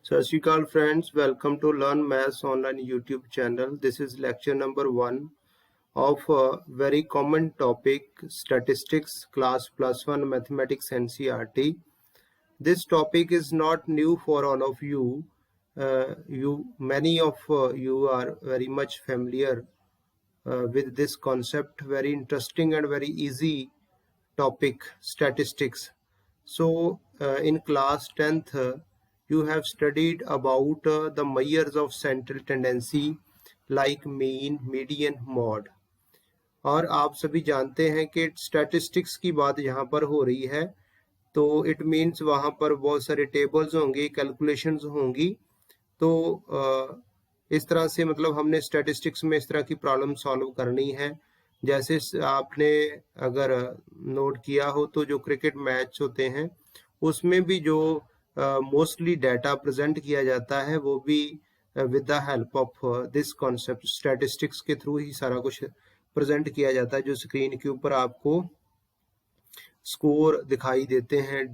सत Shri Akal friends, welcome to learn maths online YouTube channel. This is lecture number 1 of a very common topic, statistics, class +1 mathematics NCERT. This topic is not new for all of you. Many of you are very much familiar with this concept. Very interesting and very easy topic, statistics. So in class 10th you have studied about the measures of central tendency like mean, median, mode. और आप सभी जानते हैं कि statistics की बात यहाँ पर हो रही है, तो इट मीन्स वहाँ पर बहुत सारे टेबल्स होंगे, कैलकुलेशंस होंगी। तो इस तरह से मतलब हमने स्टैटिस्टिक्स में इस तरह की प्रॉब्लम सॉल्व करनी है। जैसे आपने अगर नोट किया हो तो जो क्रिकेट मैच होते हैं उसमें भी जो मोस्टली डाटा प्रेजेंट किया जाता है वो भी with the help of this concept statistics के थ्रू ही सारा कुछ प्रेजेंट किया जाता है। जो स्क्रीन के ऊपर आपको स्कोर दिखाई देते हैं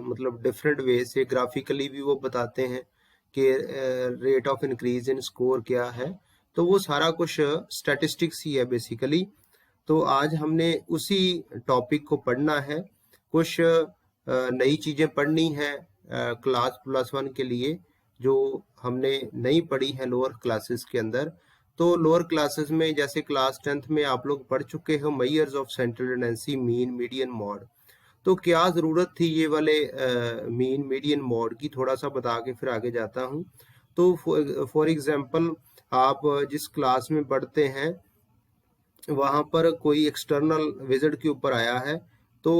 मतलब डिफरेंट वे से ग्राफिकली भी वो बताते हैं कि rate of increase in score क्या है, तो वो सारा कुछ स्टैटिस्टिक्स ही है बेसिकली। तो आज हमने उसी टॉपिक को पढ़ना है, कुछ नई चीजें पढ़नी है क्लास +1 के लिए जो हमने नहीं पढ़ी है लोअर क्लासेस के अंदर। तो लोअर क्लासेस में जैसे क्लास 10th में आप लोग पढ़ चुके हो measures of central tendency, mean, median, mod. तो क्या जरूरत थी ये वाले मीन, मीडियन, मॉड की, थोड़ा सा बता के फिर आगे जाता हूँ। तो फॉर एग्जांपल आप जिस क्लास में पढ़ते हैं वहां पर कोई एक्सटर्नल विजिट के ऊपर आया है तो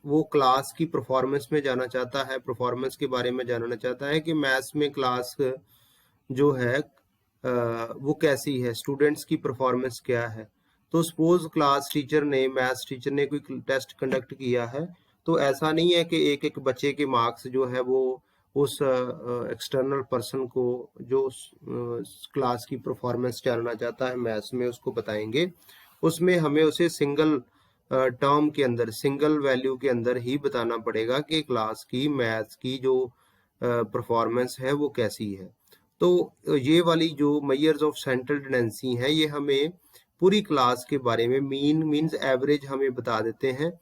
वो क्लास की परफॉर्मेंस में जाना चाहता है, परफॉर्मेंस के बारे में जानना चाहता है कि मैथ्स में क्लास जो है वो कैसी है, स्टूडेंट्स की परफॉर्मेंस क्या है। तो सपोज क्लास टीचर ने, मैथ्स टीचर ने कोई टेस्ट कंडक्ट किया है, तो ऐसा नहीं है कि एक एक बच्चे के मार्क्स जो है वो उस एक्सटर्नल पर्सन को जो क्लास की परफॉर्मेंस जानना चाहता है मैथ्स में उसको बताएंगे। उसमें हमें उसे सिंगल टर्म के अंदर, सिंगल वैल्यू के अंदर ही बताना पड़ेगा कि क्लास की मैथ्स की जो परफॉर्मेंस है वो कैसी है। तो ये वाली जो मेजर्स ऑफ सेंट्रल टेंडेंसी है ये हमें पूरी क्लास के बारे में, मीन मीन्स एवरेज, हमें बता देते हैं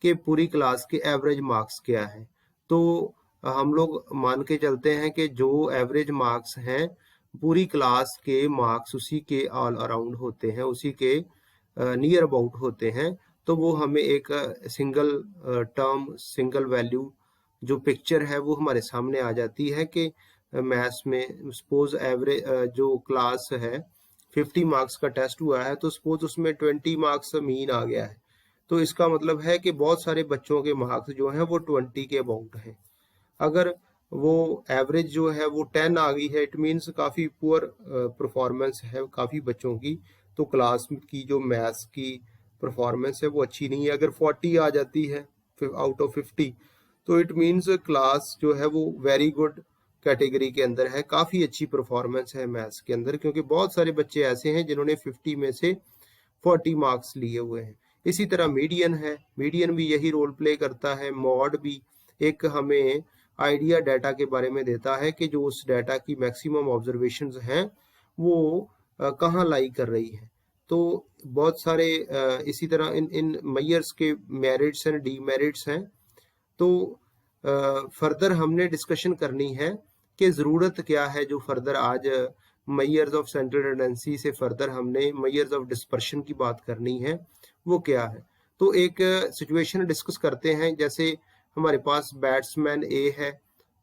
कि पूरी क्लास के एवरेज मार्क्स क्या है। तो हम लोग मान के चलते हैं कि जो एवरेज मार्क्स हैं पूरी क्लास के मार्क्स उसी के ऑल अराउंड होते हैं, उसी के नियर अबाउट होते हैं। तो वो हमें एक सिंगल टर्म, सिंगल वैल्यू जो पिक्चर है वो हमारे सामने आ जाती है कि मैथ्स में सपोज एवरेज जो क्लास है 50 मार्क्स का टेस्ट हुआ है, तो सपोज उसमें 20 मार्क्स मीन आ गया है, तो इसका मतलब है कि बहुत सारे बच्चों के मार्क्स जो हैं वो 20 के अबाउट हैं। अगर वो एवरेज जो है वो 10 आ गई है, इट मीन्स काफ़ी पुअर परफॉर्मेंस है काफ़ी बच्चों की, तो क्लास की जो मैथ्स की परफॉर्मेंस है वो अच्छी नहीं है। अगर 40 आ जाती है आउट ऑफ 50, तो इट मीन्स क्लास जो है वो वेरी गुड कैटेगरी के अंदर है, काफ़ी अच्छी परफॉर्मेंस है मैथ्स के अंदर, क्योंकि बहुत सारे बच्चे ऐसे हैं जिन्होंने 50 में से 40 मार्क्स लिए हुए हैं। इसी तरह मीडियन है, मीडियन भी यही रोल प्ले करता है। मॉड भी एक हमें आइडिया डाटा के बारे में देता है कि जो उस डाटा की मैक्सिमम ऑब्जर्वेशंस हैं वो कहाँ लाई कर रही है। तो बहुत सारे इसी तरह इन मेजर्स के मेरिट्स एंड डीमेरिट्स हैं। तो फर्दर हमने डिस्कशन करनी है कि ज़रूरत क्या है, जो फर्दर आज मेजर्स ऑफ सेंट्रल टेंडेंसी से फर्दर हमने मेजर्स ऑफ डिस्पर्शन की बात करनी है, वो क्या है। तो एक सिचुएशन डिस्कस करते हैं। जैसे हमारे पास बैट्समैन ए है,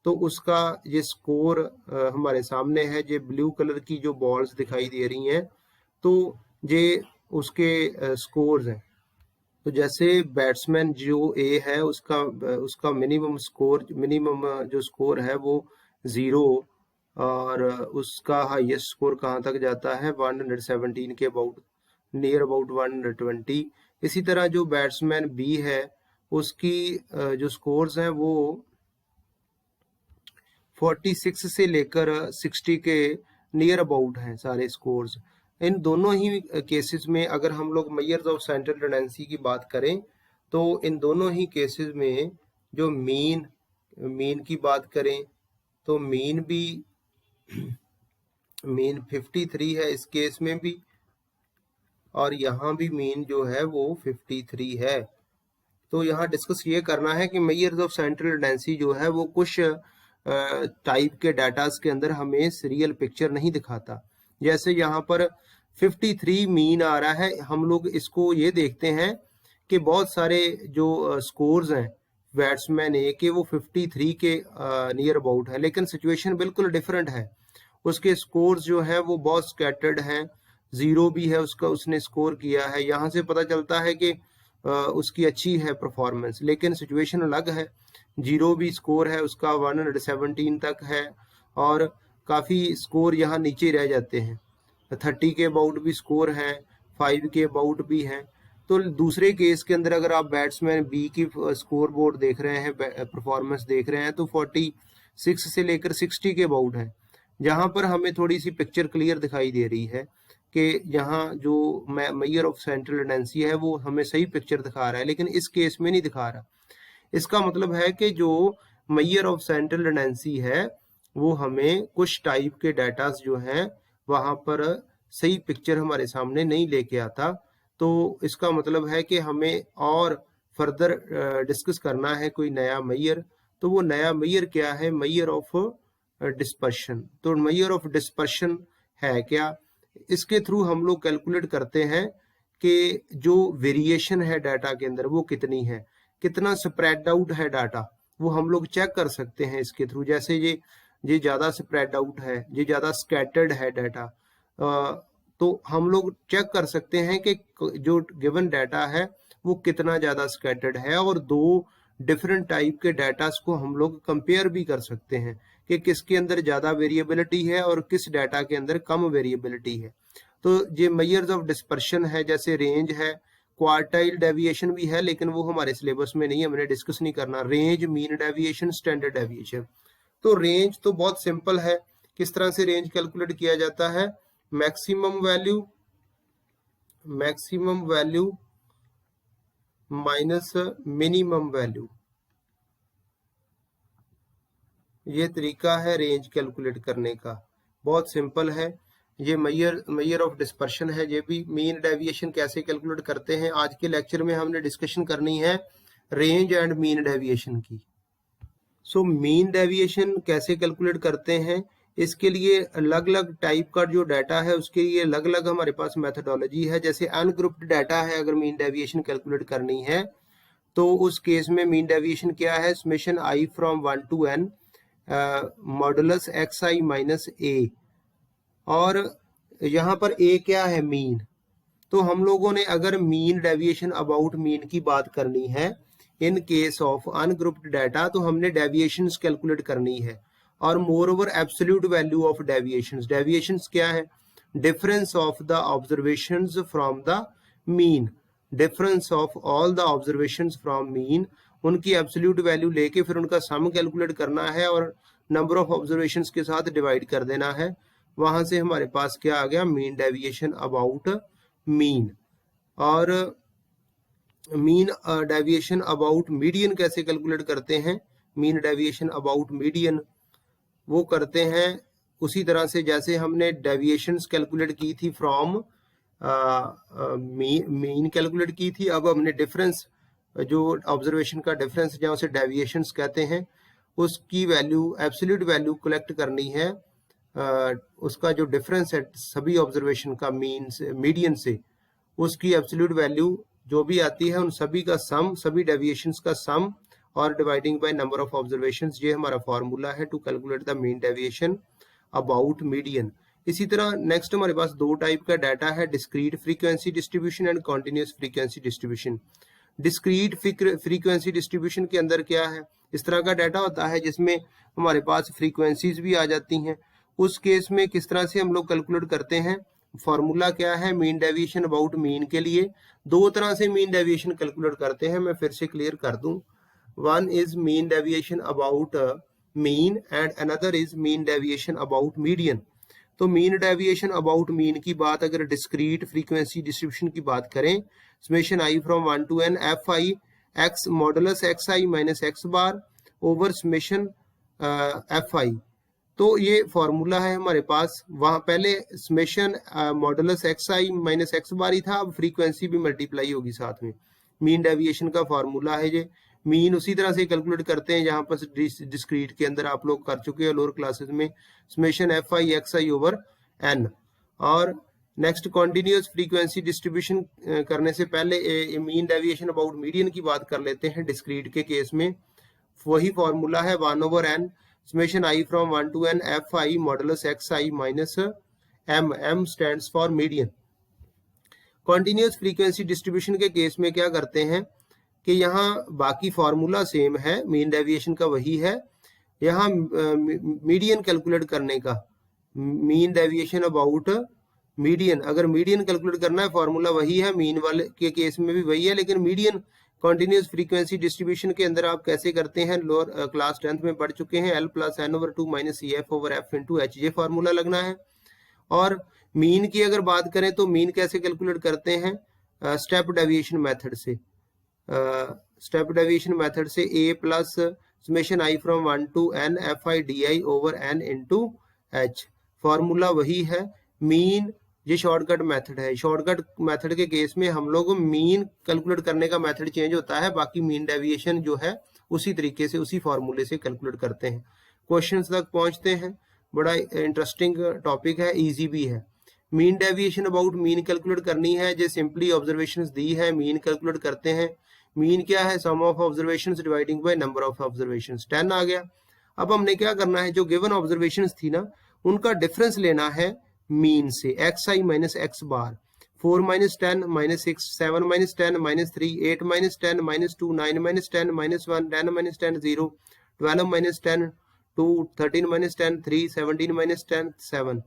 तो उसका ये स्कोर हमारे सामने है, ये ब्लू कलर की जो बॉल्स दिखाई दे रही हैं, तो ये उसके स्कोर्स हैं। तो जैसे बैट्समैन जो ए है उसका मिनिमम स्कोर, मिनिमम जो स्कोर है वो 0, और उसका हाईएस्ट स्कोर कहाँ तक जाता है 117 के अबाउट, नियर अबाउट 120। इसी तरह जो बैट्समैन बी है उसकी जो स्कोर्स हैं वो 46 से लेकर 60 के नियर अबाउट हैं सारे स्कोर्स। इन दोनों ही केसेस में अगर हम लोग मेजर्स ऑफ सेंट्रल टेंडेंसी की बात करें तो इन दोनों ही केसेस में जो मीन की बात करें तो मीन भी मीन 53 है इस केस में भी, और यहाँ भी मीन जो है वो 53 है। तो यहाँ डिस्कस ये करना है कि मेजर्स ऑफ सेंट्रल टेंडेंसी जो है वो कुछ टाइप के डाटास के अंदर हमें सीरियल पिक्चर नहीं दिखाता। जैसे यहाँ पर 53 मीन आ रहा है, हम लोग इसको ये देखते हैं कि बहुत सारे जो स्कोर्स हैं बैट्समैन ए के वो 53 के नियर अबाउट है, लेकिन सिचुएशन बिल्कुल डिफरेंट है। उसके स्कोर्स जो हैं वो बहुत स्कैटर्ड हैं, 0 भी है उसका, उसने स्कोर किया है, यहाँ से पता चलता है कि उसकी अच्छी है परफॉर्मेंस, लेकिन सिचुएशन अलग है। 0 भी स्कोर है उसका, 117 तक है, और काफ़ी स्कोर यहाँ नीचे रह जाते हैं। 30 के अबाउट भी स्कोर है, 5 के अबाउट भी है। तो दूसरे केस के अंदर अगर आप बैट्समैन बी की स्कोर बोर्ड देख रहे हैं, परफॉर्मेंस देख रहे हैं, तो 46 से लेकर 60 के अबाउट है। जहाँ पर हमें थोड़ी सी पिक्चर क्लियर दिखाई दे रही है कि यहाँ जो मेजर ऑफ सेंट्रल टेंडेंसी है वो हमें सही पिक्चर दिखा रहा है, लेकिन इस केस में नहीं दिखा रहा। इसका मतलब है कि जो मेजर ऑफ सेंट्रल टेंडेंसी है वो हमें कुछ टाइप के डाटास जो हैं वहाँ पर सही पिक्चर हमारे सामने नहीं लेके आता। तो इसका मतलब है कि हमें और फर्दर डिस्कस करना है कोई नया मेजर। तो वो नया मेजर क्या है? Measure of dispersion. तो मेजर ऑफ डिस्पर्शन है क्या? इसके थ्रू हम लोग कैलकुलेट करते हैं कि जो वेरिएशन है डाटा के अंदर वो कितनी है, कितना स्प्रेड आउट है डाटा, वो हम लोग चेक कर सकते हैं इसके थ्रू। जैसे ये ज़्यादा स्प्रेड आउट है, ये ज़्यादा स्कैटर्ड है डाटा, तो हम लोग चेक कर सकते हैं कि जो गिवन डाटा है वो कितना ज़्यादा स्कैटर्ड है, और दो डिफरेंट टाइप के डाटास को हम लोग कंपेयर भी कर सकते हैं कि किसके अंदर ज़्यादा वेरिएबिलिटी है और किस डाटा के अंदर कम वेरिएबिलिटी है। तो ये मेजर्स ऑफ डिस्पर्शन है, जैसे रेंज है, क्वार्टाइल डेविएशन भी है, लेकिन वो हमारे सिलेबस में नहीं है, हमने डिस्कस नहीं करना। Range, mean deviation, standard deviation. तो रेंज तो बहुत सिंपल है, किस तरह से रेंज कैलकुलेट किया जाता है? Maximum value minus minimum value, ये तरीका है रेंज कैलकुलेट करने का, बहुत सिंपल है। ये मेजर ऑफ डिस्पर्शन है। ये भी मीन डेविएशन कैसे कैलकुलेट करते हैं, आज के लेक्चर में हमने डिस्कशन करनी है रेंज एंड मीन डेविएशन की। सो मीन डेविएशन कैसे कैलकुलेट करते हैं, इसके लिए अलग अलग टाइप का जो डाटा है उसके लिए अलग अलग हमारे पास मेथडोलॉजी है। जैसे अनग्रुप्ड डाटा है, अगर मीन डेविएशन कैलकुलेट करनी है तो उस केस में मीन डेविएशन क्या है? Summation I from 1 to n modulus x I minus a, और यहाँ पर ए क्या है? मीन। तो हम लोगों ने अगर मीन डेविएशन अबाउट मीन की बात करनी है in case of ungrouped data, तो हमने डेविएशंस कैलकुलेट करनी है। और more over absolute value of deviations. Deviations क्या है? Difference of the observations from the mean, difference of all the observations from mean, उनकी एब्सोल्यूट वैल्यू लेके फिर उनका सम कैलकुलेट करना है और नंबर ऑफ ऑब्जर्वेशंस के साथ डिवाइड कर देना है। वहां से हमारे पास क्या आ गया? Mean deviation about mean. और मीन डेविएशन अबाउट मीडियन कैसे कैलकुलेट करते हैं? मीन डेविएशन अबाउट मीडियन वो करते हैं उसी तरह से जैसे हमने डेविएशंस कैलकुलेट की थी फ्रॉम मीन कैलकुलेट की थी। अब हमने डिफरेंस, जो ऑब्जर्वेशन का डिफरेंस जहाँ उसे डेविएशंस कहते हैं, उसकी वैल्यू, एब्सोल्यूट वैल्यू कलेक्ट करनी है। उसका जो डिफरेंस है सभी ऑब्जर्वेशन का मीन से, मीडियन से, उसकी एब्सोल्यूट वैल्यू जो भी आती है उन सभी का सम, सभी डेविएशंस का सम, और dividing by number of observations, ये हमारा फॉर्मूला है to calculate the mean deviation about median. इसी तरह नेक्स्ट हमारे पास दो टाइप का डाटा है, discrete frequency distribution and continuous frequency distribution. Discrete frequency distribution के अंदर क्या है? इस तरह का डाटा होता है जिसमें हमारे पास फ्रीक्वेंसीज भी आ जाती हैं। उस केस में किस तरह से हम लोग कैलकुलेट करते हैं? फॉर्मूला क्या है मीन डेविएशन अबाउट मीन के लिए? दो तरह से मीन डेविएशन कैलकुलेट करते हैं, मैं फिर से क्लियर कर दूं। One is mean deviation about mean and another is mean deviation about median. तो मीन डेविएशन अबाउट मीन की बात अगर डिस्क्रीट फ्रीक्वेंसी डिस्ट्रीब्यूशन की बात करें, summation I from 1 to n F I x modulus x I minus x bar over summation F I, तो ये formula है हमारे पास। वहां पहले समेशन मॉडुलस एक्स आई माइनस एक्स बार ही था, अब फ्रीक्वेंसी भी मल्टीप्लाई होगी साथ में। मीन डेविएशन का फॉर्मूला है ये। मीन उसी तरह से कैलकुलेट करते हैं जहां पर डिस्क्रीट के अंदर आप लोग कर चुके हो लोअर क्लासेस में, summation F I X I over N. और नेक्स्ट कॉन्टिन्यूस फ्रीक्वेंसी डिस्ट्रीब्यूशन करने से पहले मीन डेविएशन अबाउट मीडियन की बात कर लेते हैं डिस्क्रीट के केस में। वही फॉर्मूला है 1 over N summation I from 1 to n F I modulus x I minus M, M stands for median. Continuous frequency distribution के केस में क्या करते हैं कि यहाँ बाकी फॉर्मूला सेम है, मीन डेविएशन का वही है। यहाँ मीडियन कैलकुलेट करने का, मीन डेविएशन अबाउट मीडियन, अगर मीडियन कैलकुलेट करना है फॉर्मूला वही है, मीन वाले के केस में भी वही है, लेकिन मीडियन कॉन्टिन्यूस फ्रीक्वेंसी डिस्ट्रीब्यूशन के अंदर आप कैसे करते हैं, लोअर क्लास 10th में पढ़ चुके हैं, L plus N over 2 minus C F over F into H, ये फॉर्मूला लगना है। और मीन की अगर बात करें तो मीन कैसे कैलकुलेट करते हैं, स्टेप डेविएशन मेथड से। स्टेप डेविएशन मेथड से a plus summation I from 1 to n F i d i over n into h, formula वही है। मीन ये शॉर्टकट मेथड है, शॉर्टकट मेथड के केस में हम लोग मीन कैलकुलेट करने का मेथड चेंज होता है, बाकी मीन डेविएशन जो है उसी तरीके से उसी फॉर्मूले से कैलकुलेट करते हैं। क्वेश्चंस तक पहुंचते हैं, बड़ा इंटरेस्टिंग टॉपिक है, इजी भी है। Mean deviation about mean calculate करनी है, जो सिंपली ऑब्जर्वेशंस दी है मीन कैलकुलेट करते हैं। मीन क्या है, sum of observations dividing by number of observations, 10 आ गया। अब हमने क्या करना है, जो गिवन ऑब्जर्वेशंस थी ना उनका डिफरेंस लेना है मीन से, एक्स आई माइनस एक्स बार। 4 minus 10 minus 6, 7 minus 10 minus 3, 8 minus 10 minus 2, 9 minus 10 minus 1, 10 minus 10 0, 12 minus 10 2, 13 minus 10 3, 17 minus 10 7।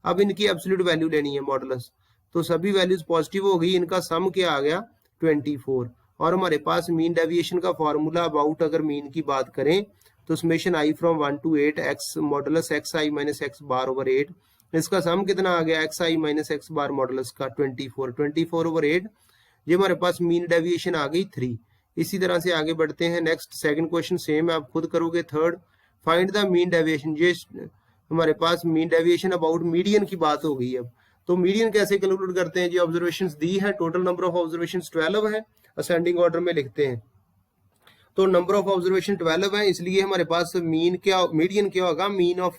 अब इनकी एब्सोल्यूट वैल्यू लेनी है मॉडुलस, तो सभी वैल्यूज पॉजिटिव हो गई, इनका सम क्या आ गया 24। और हमारे पास मीन डेविएशन का फॉर्मूला अबाउट अगर मीन की बात करें तो summation I from 1 to 8 x modulus x I minus x bar over 8, इसका सम कितना आ गया एक्स आई माइनस एक्स बार मॉडुलस का 24, 24 ओवर 8, ये हमारे पास मीन डेविएशन आ गई 3। इसी तरह से आगे बढ़ते हैं। नेक्स्ट सेकंड क्वेश्चन सेम है, आप खुद करोगे। Third, find the mean deviation, ये हमारे पास मीन डेविएशन अबाउट मीडियन की बात हो गई। अब तो मीडियन कैसे कैलकुलेट करते हैं, जो ऑब्जर्वेशंस दी है, टोटल नंबर ऑफ ऑब्जर्वेशंस 12 है, असेंडिंग ऑर्डर में लिखते हैं, तो नंबर ऑफ ऑब्जर्वेशन 12 है, इसलिए हमारे पास मीन क्या, मीडियन क्या होगा, मीन ऑफ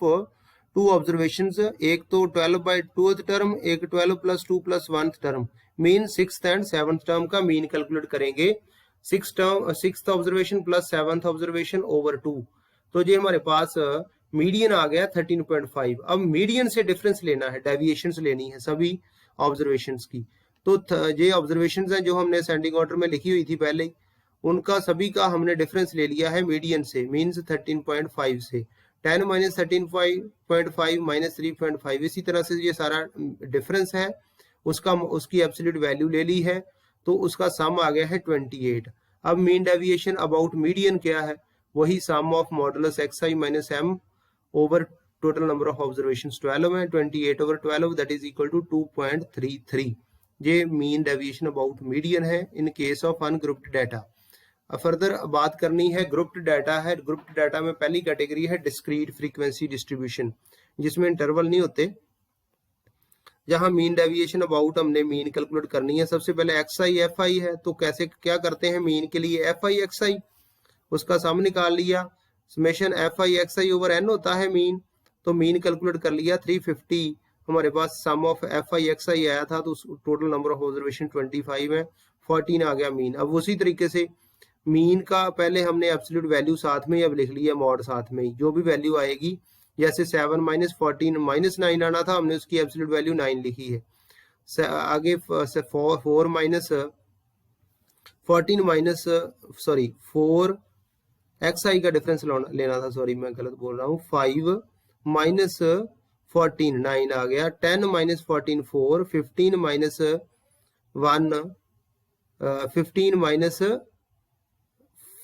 2 ऑब्जर्वेशंस, एक तो 12 बाई 2th टर्म, एक 12 plus 2 plus 1th term, mean 6th and 7th term का मीन कैलकुलेट करेंगे। 6th observation plus 7th observation over 2, तो ये हमारे पास मीडियन आ गया 13.5। अब मीडियन से डिफरेंस लेना है, डेविएशंस लेनी है सभी ऑब्जर्वेशंस की। तो ये ऑब्जर्वेशंस हैं जो हमने असेंडिंग ऑर्डर में लिखी हुई थी पहले, उनका सभी का हमने डिफरेंस ले लिया है मीडियन से, मीन्स 13.5 से। 10 माइनस 13.5 माइनस 3.5, इसी तरह से ये सारा डिफरेंस है, उसकी एब्सोल्यूट वैल्यू ले ली है, तो उसका सम आ गया है 28। अब मीन डेविएशन अबाउट मीडियन क्या है, वही sum of modulus x I minus M over total number of observations 12 है, 28 over 12 that is equal to 2.33। ये मीन डेविएशन अबाउट मीडियन है in case of ungrouped data. Further बात करनी है grouped data है। ग्रुप्ड डाटा में पहली category है डिस्क्रीट फ्रीक्वेंसी डिस्ट्रीब्यूशन, जिसमें इंटरवल नहीं होते, जहां मीन डेविएशन अबाउट हमने मीन कैलकुलेट करनी है। सबसे पहले एक्स आई एफ आई है, तो कैसे क्या करते हैं मीन के लिए, एफ आई एक्स आई, उसका सम निकाल लिया, summation F I X I over N होता है मीन, तो मीन कैलकुलेट कर लिया 350, हमारे पास सम ऑफ एफ आई एक्स आई आया था, तो टोटल नंबर ऑफ ऑब्जर्वेशन 25 है, 14 आ गया मीन। अब उसी तरीके से मीन का पहले हमने एब्सोल्यूट वैल्यू साथ में ही अब लिख लिया, मॉड साथ में ही, जो भी वैल्यू आएगी, जैसे 7 माइनस 14 माइनस 9 आना था, हमने उसकी एब्सोल्यूट वैल्यू 9 लिखी है। आगे 4 माइनस 14 माइनस सॉरी 4 एक्स आई का डिफरेंस लेना था, सॉरी मैं गलत बोल रहा हूँ, 5 माइनस 14 9 आ गया, 10 माइनस 14 4, 15 माइनस 1 15 माइनस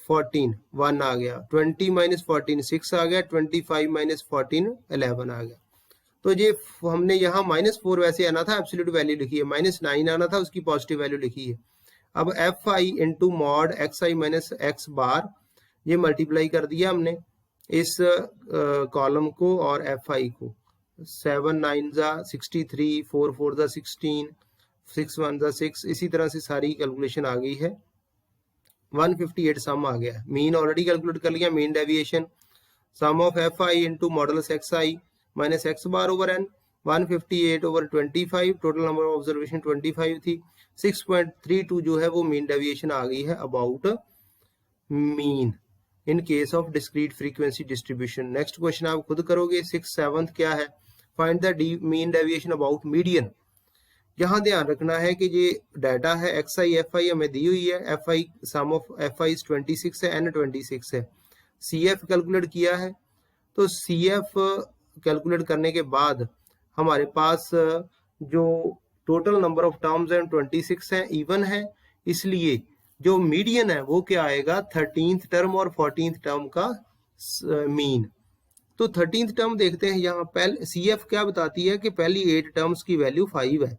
14 1 आ गया, 20 माइनस 14 6 आ गया, 25 माइनस 14 11 आ गया। तो ये हमने यहाँ -4 वैसे आना था, एब्सोल्यूट वैल्यू लिखी है, -9 आना था, उसकी पॉजिटिव वैल्यू लिखी है। अब एफ आई इंटू मॉड एक्स आई माइनस एक्स बार, ये मल्टीप्लाई कर दिया हमने, इस कॉलम को और एफ आई को। 7 9 जा 63, 4 4 जा 16, 6 1 जा 6, इसी तरह से सारी कैलकुलेशन आ गई है। 158 सम आ गया। मीन ऑलरेडी कैलकुलेट कर लिया, mean deviation sum of F I into modulus x I minus x bar over N, 158 over 25, total number of observation 25 थी। 6.32 जो है वो मीन डेविएशन आ गई है about mean in case of discrete frequency distribution. Next question आप खुद करोगे। 6 7 क्या है, find the mean deviation about median. यहाँ ध्यान रखना है कि ये डाटा है एक्स आई एफ आई हमें दी हुई है, F I sum of F I 26 है, एन 26 है, सी एफ कैलकुलेट किया है। तो सी एफ कैलकुलेट करने के बाद हमारे पास जो टोटल नंबर ऑफ टर्म्स हैं 26 है, इवन है, इसलिए जो मीडियन है वो क्या आएगा, 13th टर्म और 14th टर्म का मीन। तो 13th टर्म देखते हैं। यहाँ पहले सी एफ क्या बताती है कि पहली 8 टर्म्स की वैल्यू 5 है,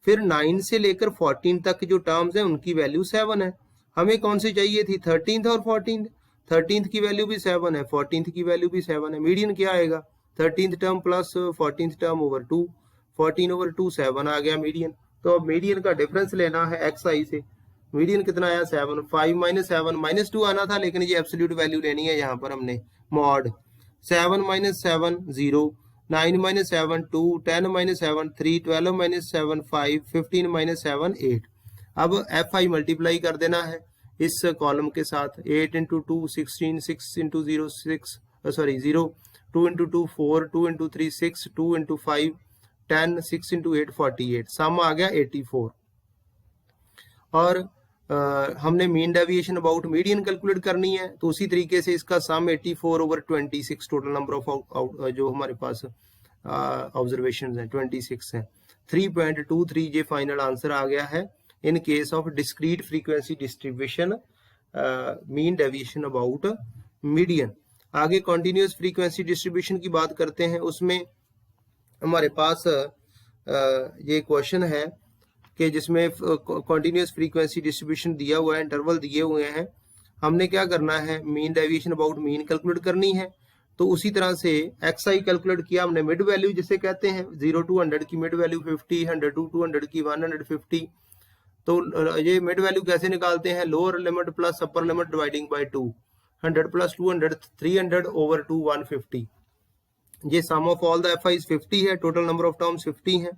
फिर 9 से लेकर 14 तक जो टर्म्स हैं उनकी वैल्यू 7 है। हमें कौन सी चाहिए थी, 13th और 14th। 13th की वैल्यू भी 7 है, 14th की वैल्यू भी 7 है। मीडियन क्या आएगा, 13th term plus 14th term over 2, 14 over 2 7 आ गया मीडियन। तो अब मीडियन का डिफरेंस लेना है एक्स आई से। मीडियन कितना आया, 7, 5 माइनस 7 माइनस 2 आना था, लेकिन ये एब्सोल्यूट वैल्यू लेनी है। यहाँ पर हमने mod 7 minus 7 0, 9 minus 7 2, 10 minus 7 3, 12 minus 7 5, 15 minus 7 8। अब एफ आई मल्टीप्लाई कर देना है इस कॉलम के साथ। 8 into 2 16, 6 into 0 6, sorry 0, 2 into 2 4, 2 into 3 6, 2 into 5 10, 6 into 8 48, सम आ गया 84। और हमने mean deviation about median calculate करनी है, तो उसी तरीके से इसका सम 84 ओवर 26, टोटल नंबर ऑफ जो हमारे पास ऑब्जर्वेशंस हैं 26 हैं। 3.23 ये फाइनल आंसर आ गया है in case of discrete frequency distribution mean deviation about median. आगे कॉन्टिन्यूस फ्रीक्वेंसी डिस्ट्रीब्यूशन की बात करते हैं। उसमें हमारे पास ये क्वेश्चन है कि जिसमें कॉन्टिन्यूस फ्रीक्वेंसी डिस्ट्रीब्यूशन दिया हुआ है, इंटरवल दिए हुए हैं। हमने क्या करना है, mean deviation about mean calculate करनी है। तो उसी तरह से एक्स आई कैलकुलेट किया हमने, मिड वैल्यू जिसे कहते हैं, 0 to 100 की मिड वैल्यू 50, 100 to 200 की 150। तो ये मिड वैल्यू कैसे निकालते हैं, lower limit plus upper limit dividing by 2, 100 plus 200 300 over 2 150। ये sum of all the f i 50 है, टोटल नंबर ऑफ टर्म्स 50 है।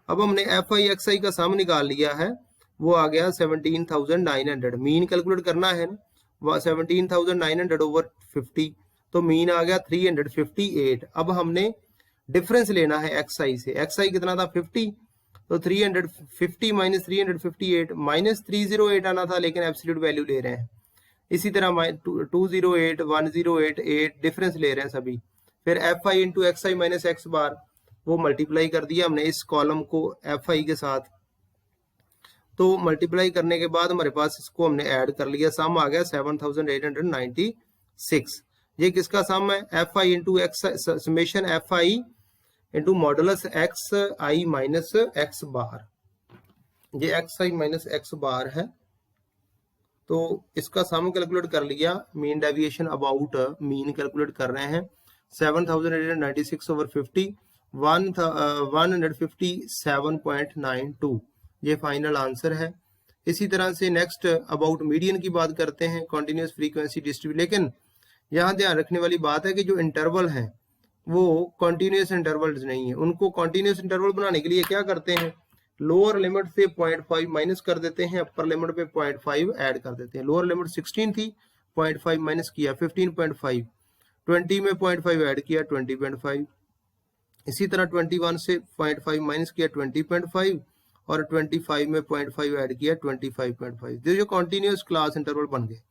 अब हमने एफ आई एक्स आई का सम निकाल लिया है, वो आ गया 17,900। मीन कैलकुलेट करना है ना, 17,900 ओवर 50, तो मीन आ गया 358। अब हमने डिफरेंस लेना है एक्स आई से। एक्स आई कितना था, 50, तो 350 माइनस 358 माइनस 308 आना था, लेकिन एब्सोल्यूट वैल्यू ले रहे हैं। इसी तरह 208 108 8 डिफरेंस ले रहे हैं सभी। फिर एफ आई इंटू एक्स आई माइनस एक्स बार, वो मल्टीप्लाई कर दिया हमने इस कॉलम को एफ आई के साथ। तो मल्टीप्लाई करने के बाद हमारे पास इसको हमने ऐड कर लिया, सम आ गया 7,896। ये किसका सम है, F I into x, summation F I into modulus x I minus x bar. ये एक्स आई माइनस एक्स बार है, तो इसका सम कैलकुलेट कर लिया। Mean deviation about mean calculate कर रहे हैं, 7,896 ओवर 50, 157.92 ये फाइनल आंसर है। इसी तरह से नेक्स्ट अबाउट मीडियन की बात करते हैं, कॉन्टिन्यूस फ्रीक्वेंसी डिस्ट्रीब्यूशन। लेकिन यहाँ ध्यान रखने वाली बात है कि जो इंटरवल है वो कॉन्टिन्यूस इंटरवल्स नहीं है। उनको कॉन्टिन्यूस इंटरवल बनाने के लिए क्या करते हैं, लोअर लिमिट से 0.5 माइनस कर देते हैं, अपर लिमिट पे 0.5 ऐड कर देते हैं। लोअर लिमिट 16 थी, 0.5 माइनस किया 15.5, 20 में 0.5 ऐड किया 20.5, इसी तरह 21 से 0.5 माइनस किया 20.5, और 25 में 0.5 ऐड किया 25.5। जो कॉन्टिन्यूस क्लास इंटरवल बन गए।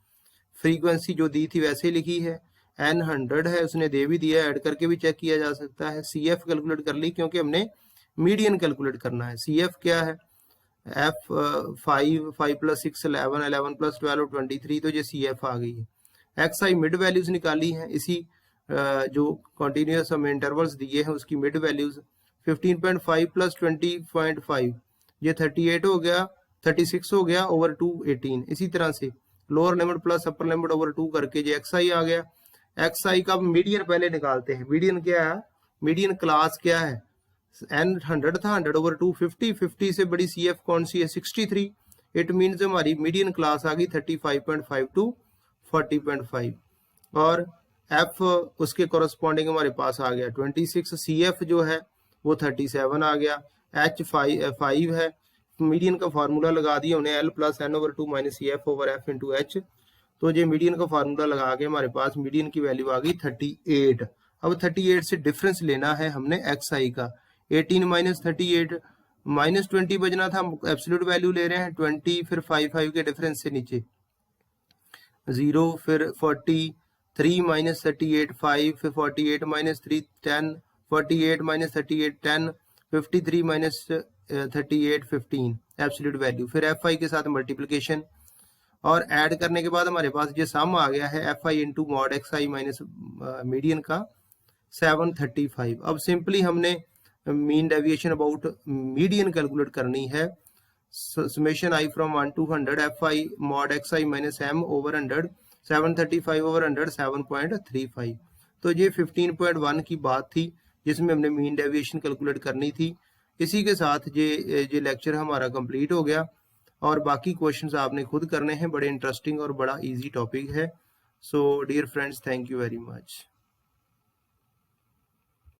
फ्रीक्वेंसी जो दी थी वैसे लिखी है, n 100 है, उसने दे भी दिया, ऐड करके भी चेक किया जा सकता है। सी एफ कैलकुलेट कर ली, क्योंकि हमने मीडियन कैलकुलेट करना है। सी एफ क्या है, एफ 5 5 प्लस 6 11, 11 प्लस 12 23, तो ये सी एफ आ गई है। एक्स आई मिड वैल्यूज निकाली है, इसी जो कॉन्टिन्यूस हमें इंटरवल्स दिए हैं उसकी मिड वैल्यूज। 15.5 प्लस 20.5 ये 38 हो गया, 36 हो गया, ओवर 2 18। इसी तरह से lower limit plus upper limit over 2 करके ये एक्स आई आ गया। एक्स आई का मीडियन पहले निकालते हैं। मीडियन क्या है, मीडियन क्लास क्या है, एन 100 था, 100/2 50, 50 से बड़ी सी एफ कौन सी है, 63। इट मीन्स हमारी मीडियन क्लास आ गई 35.5 टू 40.5, और एफ उसके कॉरस्पॉन्डिंग हमारे पास आ गया 26। सी एफ जो है वो 37 आ गया। एच 5 है। मीडियन का फार्मूला लगा दिया उन्हें, L plus N over 2 minus C F over F into H. तो ये मीडियन का फार्मूला लगा के हमारे पास मीडियन की वैल्यू आ गई 38। अब 38 से डिफरेंस लेना है हमने एक्स आई का। 18 माइनस 38 माइनस 20 बजना था, एब्सोल्यूट वैल्यू ले रहे हैं 20, फिर 5 के डिफरेंस से नीचे 0, फिर 43 माइनस 38 5, फिर 48 minus 3 10, 48 minus 38 10, 53 minus 38 15 absolute value, फिर एफ आई के साथ मल्टीप्लिकेशन और ऐड करने के बाद हमारे पास ये सम आ गया है F I into mod x I minus median का 735। अब सिंपली हमने mean deviation about median calculate करनी है। Summation I from 1 to 100 F I mod x I minus M over 100, 735 over 100 7.35। तो ये 15.1 की बात थी जिसमें हमने मीन डेविएशन कैलकुलेट करनी थी। इसी के साथ ये लेक्चर हमारा कंप्लीट हो गया और बाकी क्वेश्चंस आपने खुद करने हैं। बड़े इंटरेस्टिंग और बड़ा इजी टॉपिक है। So dear friends, thank you very much.